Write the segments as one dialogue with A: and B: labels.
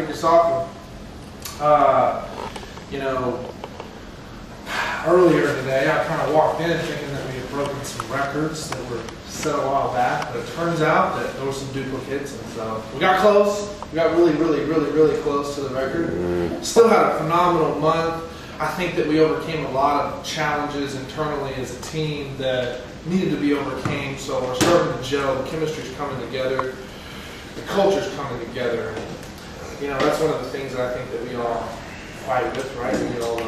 A: this off. You know, earlier today, I kind of walked in thinking that we had broken some records that were set a while back, but it turns out that there were some duplicates, and so we got close. We got really close to the record. Still had a phenomenal month. I think that we overcame a lot of challenges internally as a team that needed to be overcame, so we're starting to gel. The chemistry's coming together. The culture's coming together. You know, that's one of the things that I think that we all fight with, right? We all,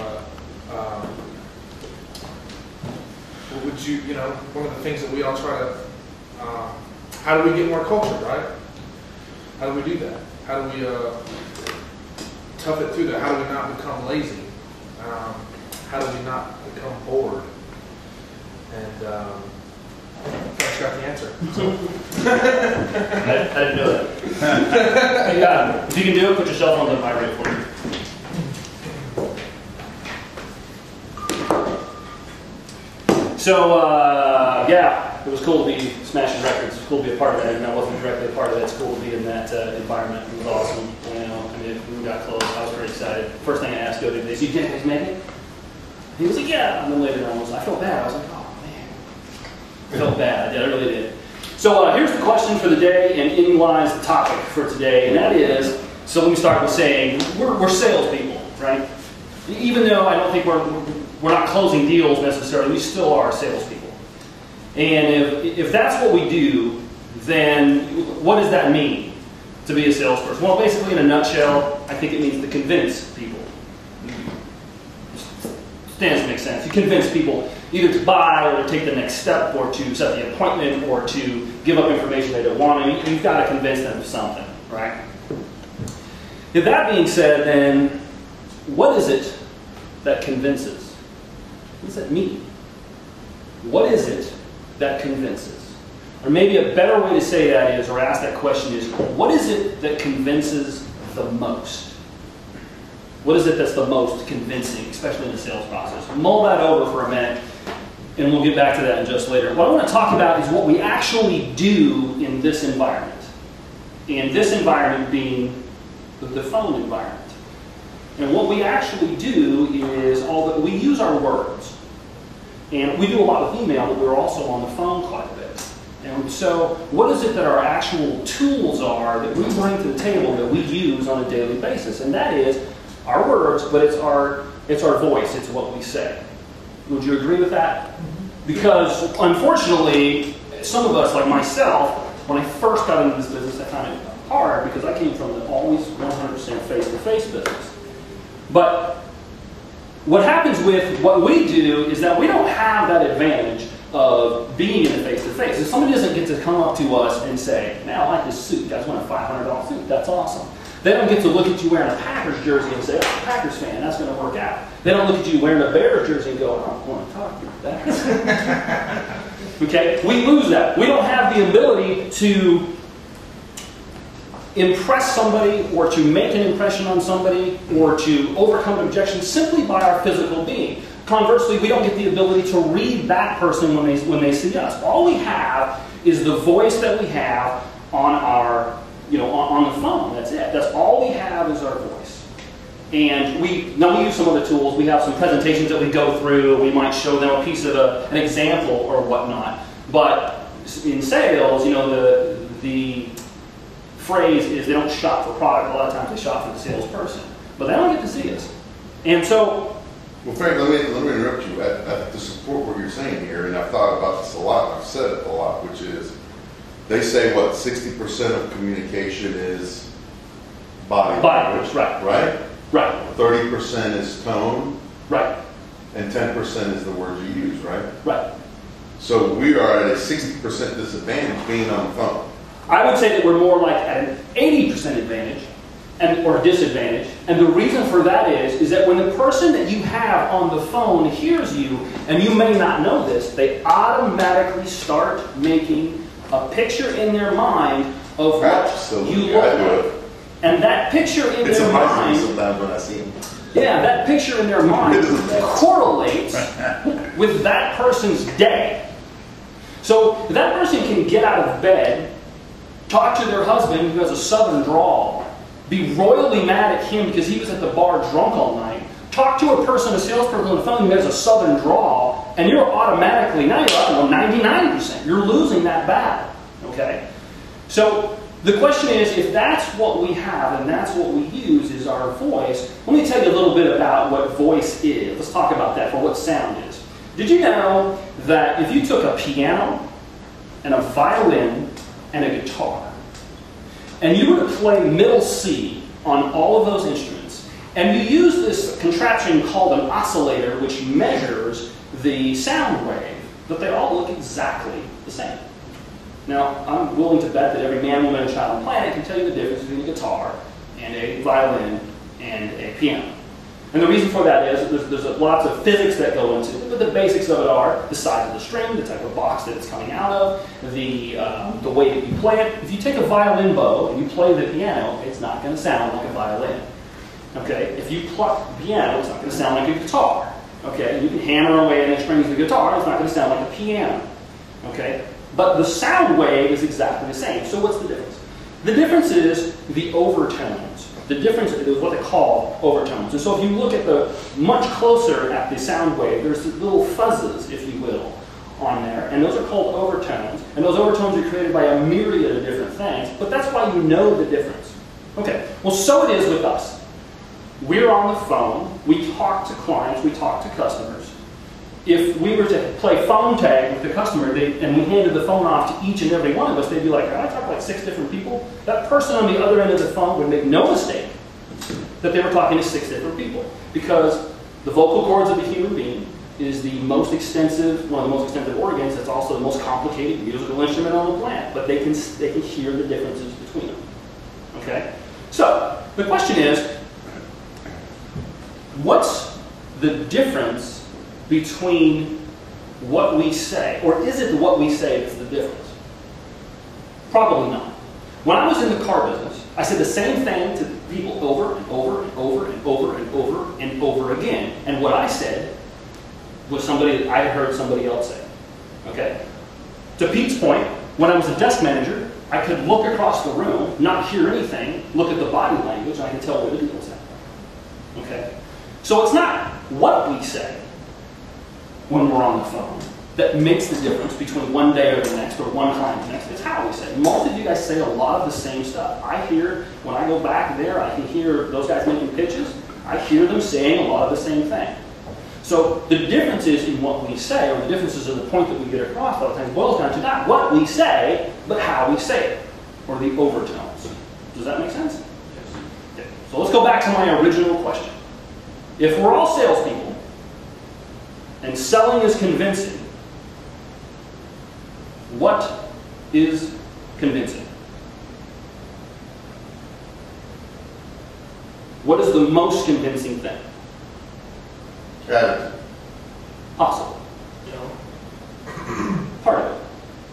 A: you know, one of the things that we all try to, how do we get more culture, right? How do we do that? How do we tough it through that? How do we not become lazy? How do we not become bored? And Frank's got the answer.
B: I didn't know that. Yeah, if you can do it, put yourself on the vibrate for me. So, yeah, it was cool to be smashing records. It was cool to be a part of that. Even though I wasn't directly a part of that, it's cool to be in that environment. It was awesome. You know, I mean, we got close. I was pretty excited. First thing I asked Cody, "Did you guys make it?" He was like, "Yeah." And then later on, I felt bad. I was like, "Oh man," I felt bad. I did. I really did. So here's the question for the day, and in lies the topic for today, and that is. So let me start with saying we're salespeople, right? Even though I don't think we're not closing deals necessarily, we still are salespeople. And if that's what we do, then what does that mean to be a salesperson? Well, basically, in a nutshell, I think it means to convince people. Stands to make sense. You convince people either to buy or to take the next step or to set the appointment or to give up information they don't want. And you've got to convince them of something, right? If that being said, then what is it that convinces? What does that mean? What is it that convinces? Or maybe a better way to say that is, or ask that question is, what is it that convinces the most? What is it that's the most convincing, especially in the sales process? Mull that over for a minute, and we'll get back to that in just later. What I want to talk about is what we actually do in this environment. And this environment being the phone environment. And what we actually do is we use our words. And we do a lot with email, but we're also on the phone quite a bit. And so what is it that our actual tools are that we bring to the table that we use on a daily basis? And that is our words, but it's our voice. It's what we say. Would you agree with that? Because unfortunately, some of us, like myself, when I first got into this business, I found it hard because I came from an always 100% face-to-face business. But what happens with what we do is that we don't have that advantage of being in a face-to-face. If somebody doesn't get to come up to us and say, "Man, I like this suit. You guys want a $500 suit? That's awesome." They don't get to look at you wearing a Packers jersey and say, "Oh, I'm a Packers fan. That's going to work out." They don't look at you wearing a Bears jersey and go, "I don't want to talk to you about that." Okay? We lose that. We don't have the ability to impress somebody or to make an impression on somebody or to overcome an objection simply by our physical being. Conversely, we don't get the ability to read that person when they see us. All we have is the voice that we have on our, on the phone. That's it. That's all we have is our voice. And we use some other tools. We have some presentations that we go through. We might show them a piece of an example or whatnot. But in sales, the phrase is they don't shop for product. A lot of times they shop for the salesperson. But they don't get to see us. And so...
C: Well, Frank, let me interrupt you. To support what you're saying here, and I've thought about this a lot, I've said it a lot, which is, they say, 60% of communication is body language,
B: right?
C: Right?
B: Right.
C: 30% is tone.
B: Right.
C: And 10% is the words you use, right?
B: Right.
C: So we are at a 60% disadvantage being on the phone.
B: I would say that we're more like at an 80% advantage or disadvantage. And the reason for that is that when the person that you have on the phone hears you, and you may not know this, they automatically start making a picture in their mind of what you look like. And that picture in their mind...
C: It's sometimes when I see them.
B: Yeah, that picture in their mind correlates with that person's day. So if that person can get out of bed, talk to their husband who has a southern drawl, be royally mad at him because he was at the bar drunk all night. Talk to a person, a salesperson on the phone who has a southern drawl, and you're automatically, now you're up to 99%. You're losing that battle, okay? So the question is, if that's what we have and that's what we use is our voice, let me tell you a little bit about what voice is. Let's talk about that for what sound is. Did you know that if you took a piano and a violin and a guitar, and you were to play middle C on all of those instruments, and you use this contraption called an oscillator which measures the sound wave, that they all look exactly the same. Now, I'm willing to bet that every man, woman, and child on the planet can tell you the difference between a guitar and a violin and a piano. And the reason for that is there's lots of physics that go into it, but the basics of it are the size of the string, the type of box that it's coming out of, the way that you play it. If you take a violin bow and you play the piano, it's not going to sound like a violin. Okay? If you pluck the piano, it's not going to sound like a guitar. Okay? You can hammer away on the strings of the guitar, it's not going to sound like a piano. Okay? But the sound wave is exactly the same. So what's the difference? The difference is the overtones. The difference is what they call overtones. And so if you look at the much closer at the sound wave, there's little fuzzes, if you will, on there. And those are called overtones. And those overtones are created by a myriad of different things. But that's why you know the difference. Okay, well, so it is with us. We're on the phone. We talk to clients. We talk to customers. If we were to play phone tag with the customer and we handed the phone off to each and every one of us, they'd be like, I talk to like 6 different people. That person on the other end of the phone would make no mistake that they were talking to 6 different people, because the vocal cords of the human being is the most extensive, one of the most extensive organs. It's also the most complicated musical instrument on the planet, but they can hear the differences between them. Okay? So, the question is, what's the difference between what we say, or is it what we say that's the difference? Probably not. When I was in the car business, I said the same thing to people over and over and over and over and over and over again. And what I said was somebody that I had heard somebody else say. Okay? To Pete's point, when I was a desk manager, I could look across the room, not hear anything, look at the body language, and I could tell where the deal was at. Okay? So it's not what we say when we're on the phone that makes the difference between one day or the next, or one client or the next. It's how we say it. Most of you guys say a lot of the same stuff. I hear, when I go back there, I can hear those guys making pitches. I hear them saying a lot of the same thing. So the difference is in what we say, or the differences in the point that we get across a lot of times boils down to not what we say, but how we say it, or the overtones. Does that make sense? Yes. Okay. So let's go back to my original question. If we're all salespeople, and selling is convincing, what is convincing? What is the most convincing thing?
C: Strategy.
B: Possible. Part of it.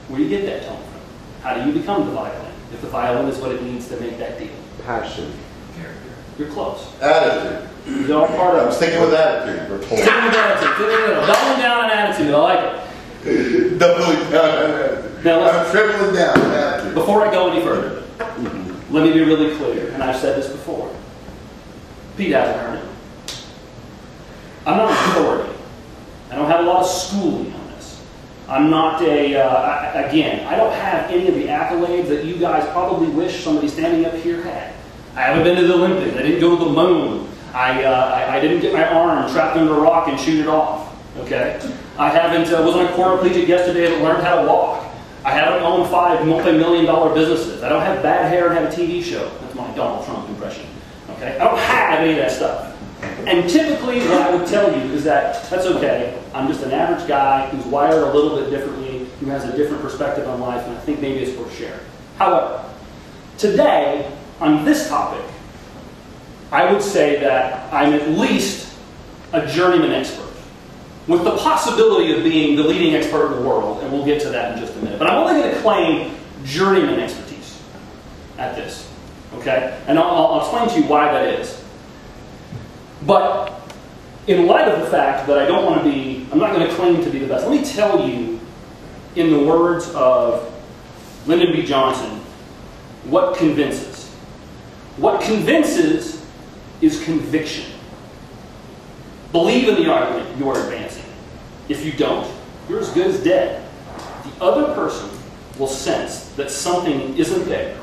B: Where do you get that tone from? How do you become the violin? If the violin is what it needs to make that deal.
C: Passion.
A: Character.
B: You're close.
C: Attitude.
B: It's all part of
C: I'm
B: it.
C: sticking with attitude.
B: Sticking with attitude. Doubling down on attitude. I like it.
C: Doubling down on attitude.
B: Now
C: I'm tripling down on attitude.
B: Before I go any further, let me be really clear, and I've said this before. Pete hasn't heard it. I'm not an authority. I don't have a lot of schooling on this. I'm not again, I don't have any of the accolades that you guys probably wish somebody standing up here had. I haven't been to the Olympics. I didn't go to the moon. I didn't get my arm trapped under a rock and shoot it off. Okay? I haven't was on a quadriplegic yesterday that learned how to walk. I haven't owned 5 multi-million-dollar businesses. I don't have bad hair and have a TV show. That's my Donald Trump impression. Okay? I don't have any of that stuff. And typically what I would tell you is that that's okay. I'm just an average guy who's wired a little bit differently, who has a different perspective on life, and I think maybe it's worth sharing. However, today, on this topic, I would say that I'm at least a journeyman expert, with the possibility of being the leading expert in the world, and we'll get to that in just a minute. But I'm only going to claim journeyman expertise at this, okay? And I'll explain to you why that is. But in light of the fact that I don't want to be, I'm not going to claim to be the best, let me tell you, in the words of Lyndon B. Johnson, what convinces. What convinces is conviction. Believe in the argument you are advancing. If you don't, you're as good as dead. The other person will sense that something isn't there.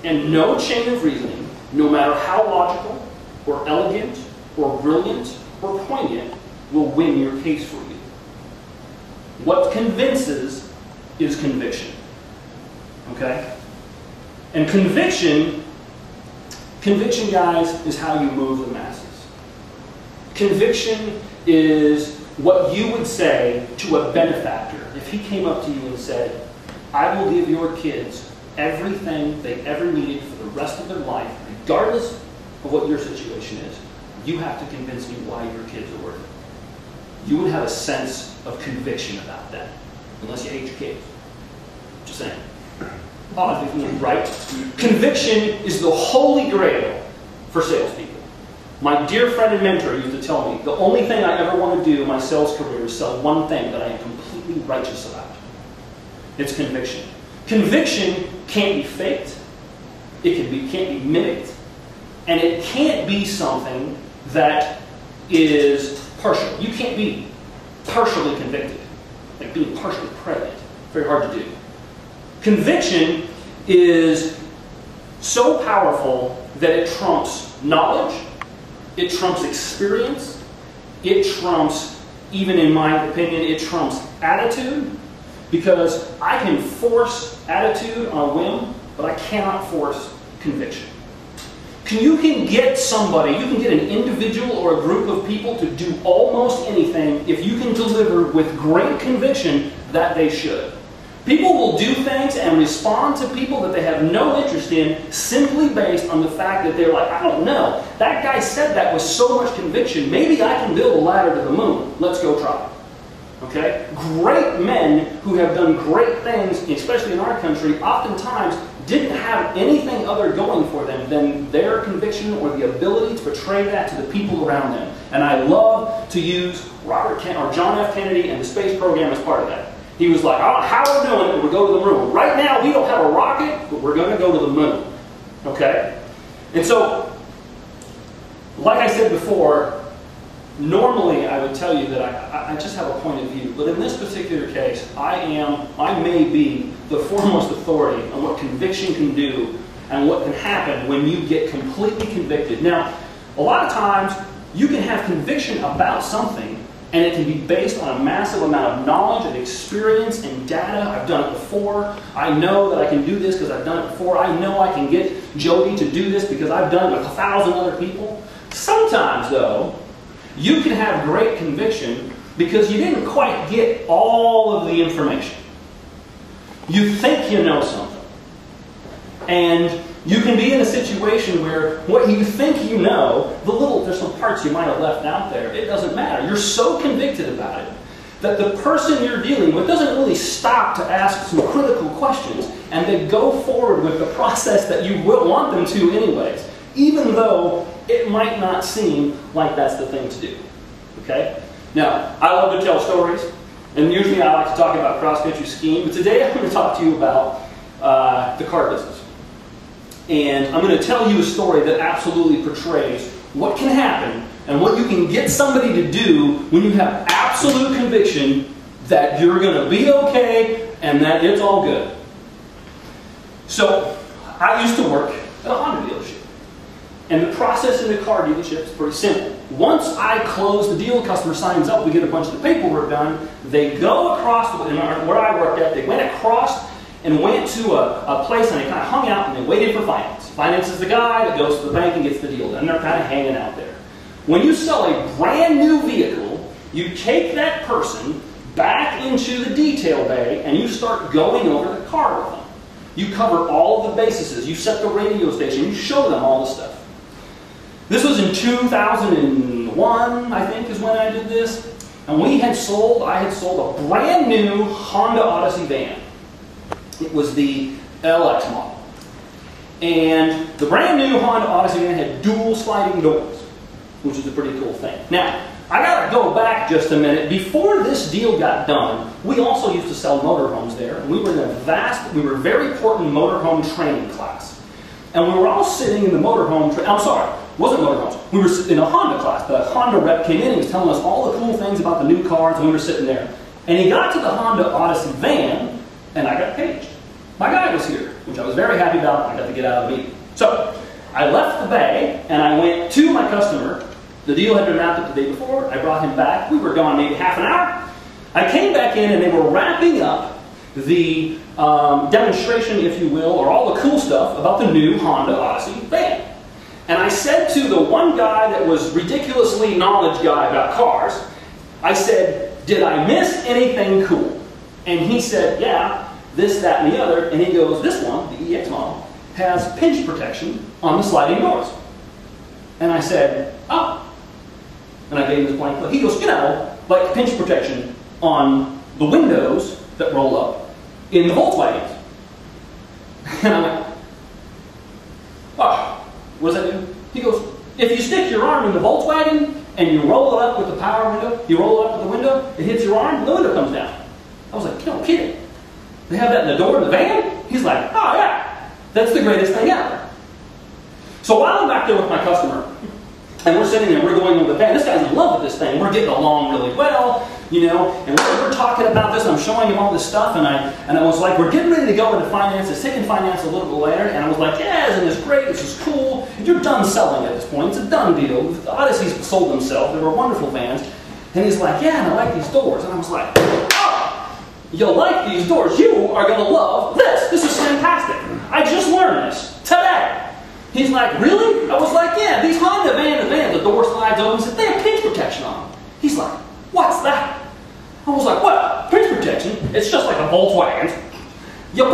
B: And no chain of reasoning, no matter how logical or elegant or brilliant or poignant, will win your case for you. What convinces is conviction. Okay? And conviction, guys, is how you move the masses. Conviction is what you would say to a benefactor if he came up to you and said, I will give your kids everything they ever needed for the rest of their life, regardless of what your situation is. You have to convince me why your kids are worth it. You would have a sense of conviction about that, unless you hate your kids. Just saying. Odd, right? Conviction is the holy grail for salespeople. My dear friend and mentor used to tell me, the only thing I ever want to do in my sales career is sell one thing that I am completely righteous about. It's conviction. Conviction can't be faked. Can't be mimicked. And it can't be something that is partial. You can't be partially convicted. Like being partially pregnant. Very hard to do. Conviction is so powerful that it trumps knowledge, it trumps experience, it trumps, even in my opinion, it trumps attitude, because I can force attitude on a whim, but I cannot force conviction. You can get somebody, you can get an individual or a group of people to do almost anything if you can deliver with great conviction that they should. People will do things and respond to people that they have no interest in simply based on the fact that they're like, I don't know, that guy said that with so much conviction, maybe I can build a ladder to the moon. Let's go try. Okay? Great men who have done great things, especially in our country, oftentimes didn't have anything other going for them than their conviction or the ability to portray that to the people around them. And I love to use John F. Kennedy and the space program as part of that. He was like, I don't know how we're doing it, but we'll go to the moon. Right now, we don't have a rocket, but we're going to go to the moon. Okay? And so, like I said before, normally I would tell you that I just have a point of view. But in this particular case, I may be the foremost authority on what conviction can do and what can happen when you get completely convicted. Now, a lot of times, you can have conviction about something, and it can be based on a massive amount of knowledge and experience and data. I've done it before. I know that I can do this because I've done it before. I know I can get Jody to do this because I've done it with 1,000 other people. Sometimes, though, you can have great conviction because you didn't quite get all of the information. You think you know something. And you can be in a situation where what you think you know, there's some parts you might have left out there, it doesn't matter. You're so convicted about it that the person you're dealing with doesn't really stop to ask some critical questions, and they go forward with the process that you will want them to anyways, even though it might not seem like that's the thing to do. Okay? Now, I love to tell stories, and usually I like to talk about cross-country skiing, but today I'm going to talk to you about the car business. And I'm going to tell you a story that absolutely portrays what can happen and what you can get somebody to do when you have absolute conviction that you're going to be okay and that it's all good. So, I used to work at a Honda dealership. And the process in the car dealership is pretty simple. Once I close the deal, customer signs up, we get a bunch of the paperwork done, they go across, where I worked at, they went across and went to a place and they kind of hung out and they waited for finance. Finance is the guy that goes to the bank and gets the deal done. They're kind of hanging out there. When you sell a brand new vehicle, you take that person back into the detail bay and you start going over the car with them. You cover all of the bases. You set the radio station. You show them all the stuff. This was in 2001, I think, is when I did this. And I had sold a brand new Honda Odyssey van. It was the LX model. And the brand new Honda Odyssey van had dual sliding doors, which is a pretty cool thing. Now, I gotta go back just a minute. Before this deal got done, we also used to sell motorhomes there. And we were in we were very important motorhome training class. And we were all sitting in the motorhome, I'm sorry, it wasn't motorhomes. We were in a Honda class. The Honda rep came in and was telling us all the cool things about the new cars, and we were sitting there. And he got to the Honda Odyssey van, and I got paged. My guy was here, which I was very happy about. I got to get out of the meeting. So I left the bay, and I went to my customer. The deal had been wrapped up the day before. I brought him back. We were gone maybe half an hour. I came back in, and they were wrapping up the demonstration, if you will, or all the cool stuff about the new Honda Odyssey van. And I said to the one guy that was ridiculously knowledge guy about cars, I said, did I miss anything cool? And he said, yeah, this, that, and the other. And he goes, this one, the EX model, has pinch protection on the sliding doors. And I said, oh. And I gave him this blank look. He goes, you know, like pinch protection on the windows that roll up in the Volkswagens. And I'm like, oh, what does that do? He goes, if you stick your arm in the Volkswagen and you roll it up with the power window, you roll it up with the window, it hits your arm, the window comes down. I was like, no kidding. They have that in the door of the van? He's like, oh yeah, that's the greatest thing ever. So while I'm back there with my customer, and we're sitting there, we're going over the van, this guy's in love with this thing, we're getting along really well, you know, and we're talking about this, I'm showing him all this stuff, and I was like, we're getting ready to go into finance, it's taking finance a little bit later, and I was like, yeah, isn't this great, this is cool, you're done selling at this point, it's a done deal, the Odysseys sold themselves, they were wonderful vans, and he's like, yeah, and I like these doors, and I was like, oh, you like these doors, you are going to love this is fantastic, I just learned this today. He's like, really? I was like, yeah, these Honda vans, the door slides open. He said, they have pinch protection on them. He's like, what's that? I was like, what? Pinch protection? It's just like a Volkswagen. You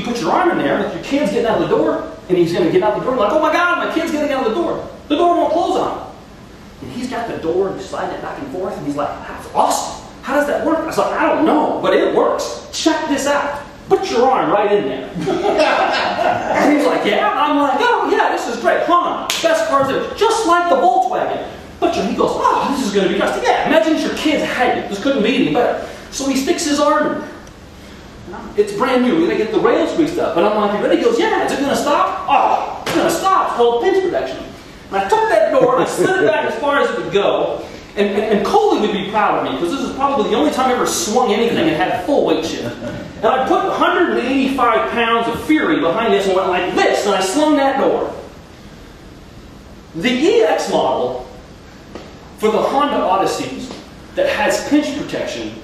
B: put your arm in there, like your kid's getting out of the door, and he's going to get out the door, like, oh my God, my kid's getting out of the door. The door won't close on him. And he's got the door, and he's sliding it back and forth, and he's like, that's awesome. How does that work? I was like, I don't know, but it works. Check this out. Put your arm right in there. And he's like, yeah? I'm like, oh yeah, this is great. Honda, best cars there. Just like the Volkswagen. He goes, oh, this is going to be nice. Yeah, imagine your kid's head. This couldn't be any better. So he sticks his arm in there. It's brand new. We're going to get the rails greased up. And I'm like, you ready? He goes, yeah. Is it going to stop? Oh, it's going to stop. It's called pinch protection. And I took that door and I slid it back as far as it would go. And Coley would be proud of me, because this is probably the only time I ever swung anything and had full weight shift. And I put 185 pounds of fury behind this and went like this, and I slung that door. The EX model for the Honda Odysseys that has pinch protection,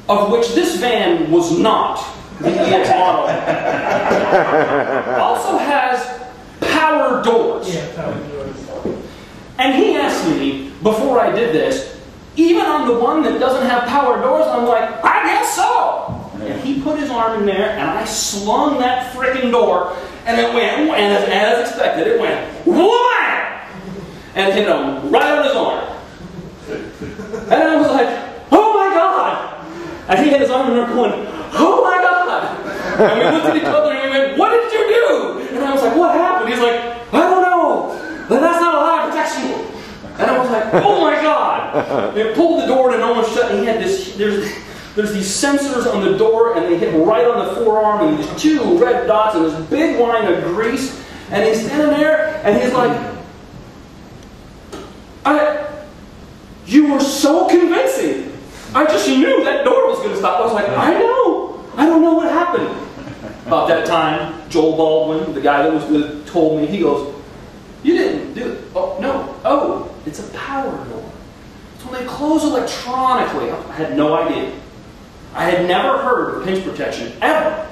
B: of which this van was not the EX model, also has power doors.
D: Yeah, power doors.
B: And he asked me, before I did this, even on the one that doesn't have power doors, I'm like, I guess so. And he put his arm in there, and I slung that freaking door, and it went, and as expected, it went, wham! And hit him right on his arm. And I was like, oh my God! And he had his arm in there going, oh my God! And we looked at each other, and we went, what did you do? And I was like, what happened? He's like, I don't know. But that's not a lot of protection. And I was like, oh my God. It pulled the door and no one shut. And he had this, there's these sensors on the door, and they hit right on the forearm, and these two red dots and this big line of grease. And he's standing there, and he's like, you were so convincing. I just knew that door was going to stop. I was like, I know. I don't know what happened. About that time, Joel Baldwin, the guy that was with, told me, he goes, you didn't do it. Oh, no. Oh, it's a power door. It's when they close electronically. I had no idea. I had never heard of pinch protection, ever,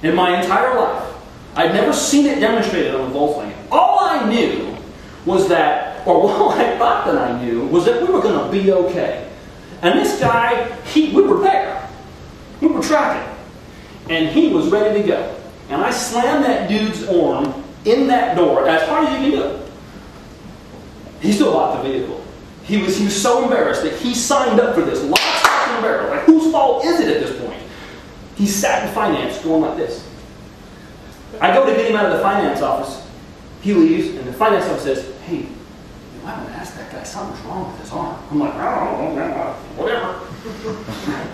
B: in my entire life. I'd never seen it demonstrated on a Volkswagen. All I knew was that, or all I thought that I knew, was that we were going to be okay. And this guy, we were there. We were tracking. And he was ready to go. And I slammed that dude's arm in that door as hard as you can do it. He still bought the vehicle. He was so embarrassed that he signed up for this. Lock, stock, and barrel. Like, whose fault is it at this point? He sat in finance going like this. I go to get him out of the finance office. He leaves, and the finance office says, hey, you might want to ask that guy, something's wrong with his arm. I'm like, I don't know, whatever.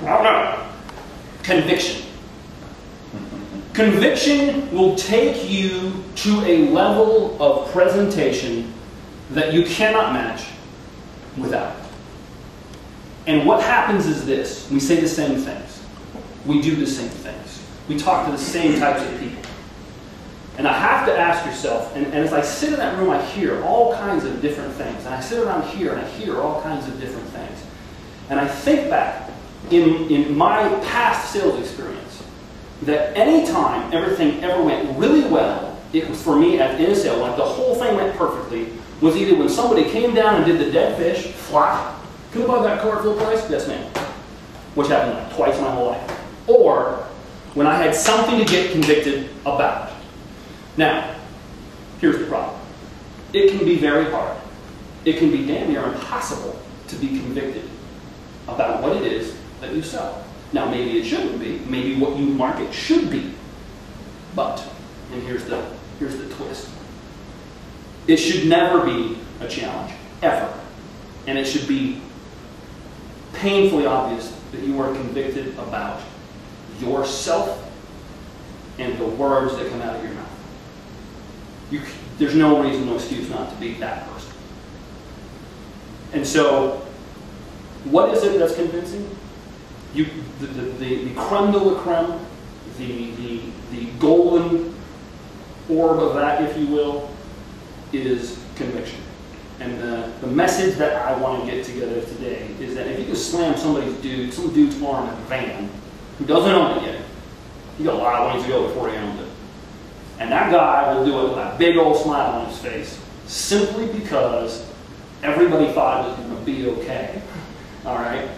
B: I don't know. Conviction. Conviction will take you to a level of presentation that you cannot match without. And what happens is this. We say the same things. We do the same things. We talk to the same types of people. And I have to ask yourself, and as I sit in that room, I hear all kinds of different things. And I sit around here and I hear all kinds of different things. And I think back in my past sales experience, that any time everything ever went really well, it was for me in a sale, like the whole thing went perfectly, was either when somebody came down and did the dead fish, flop, can I buy that car at full price? Yes, ma'am. Which happened like twice in my whole life. Or when I had something to get convicted about. Now, here's the problem. It can be very hard. It can be damn near impossible to be convicted about what it is that you sell. Now, maybe it shouldn't be. Maybe what you market should be. But, and here's the twist. It should never be a challenge, ever. And it should be painfully obvious that you are convicted about yourself and the words that come out of your mouth. There's no reason, no excuse not to be that person. And so, what is it that's convincing? The creme de la creme, the golden orb of that, if you will, is conviction. And the message that I want to get together today is that if you can slam some dude's arm in a van who doesn't own it yet, he got a lot of ways to go before he owns it. And that guy will do it with a big old smile on his face, simply because everybody thought it was going to be okay. All right?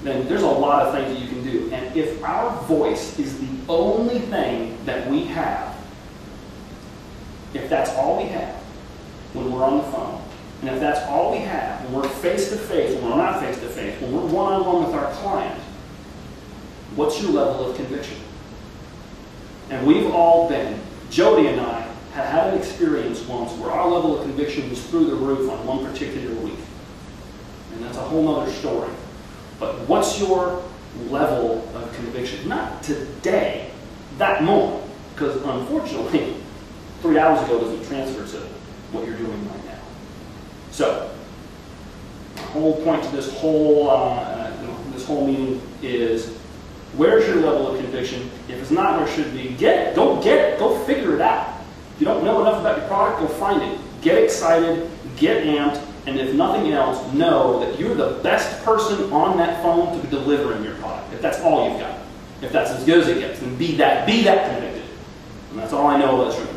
B: Then there's a lot of things that you can do. And if our voice is the only thing that we have, if that's all we have when we're on the phone, and if that's all we have when we're face-to-face, when we're not face-to-face, when we're one-on-one with our client, what's your level of conviction? And we've all been, Jody and I had an experience once where our level of conviction was through the roof on one particular week. And that's a whole other story. But what's your level of conviction? Not today, that moment. Because unfortunately, 3 hours ago doesn't transfer to what you're doing right now. So, the whole point to this whole meeting is, where's your level of conviction? If it's not where it should be, get it. Go get it. Go figure it out. If you don't know enough about your product, go find it. Get excited. Get amped. And if nothing else, know that you're the best person on that phone to be delivering your product. If that's all you've got. If that's as good as it gets, then be that convicted. And that's all I know about this.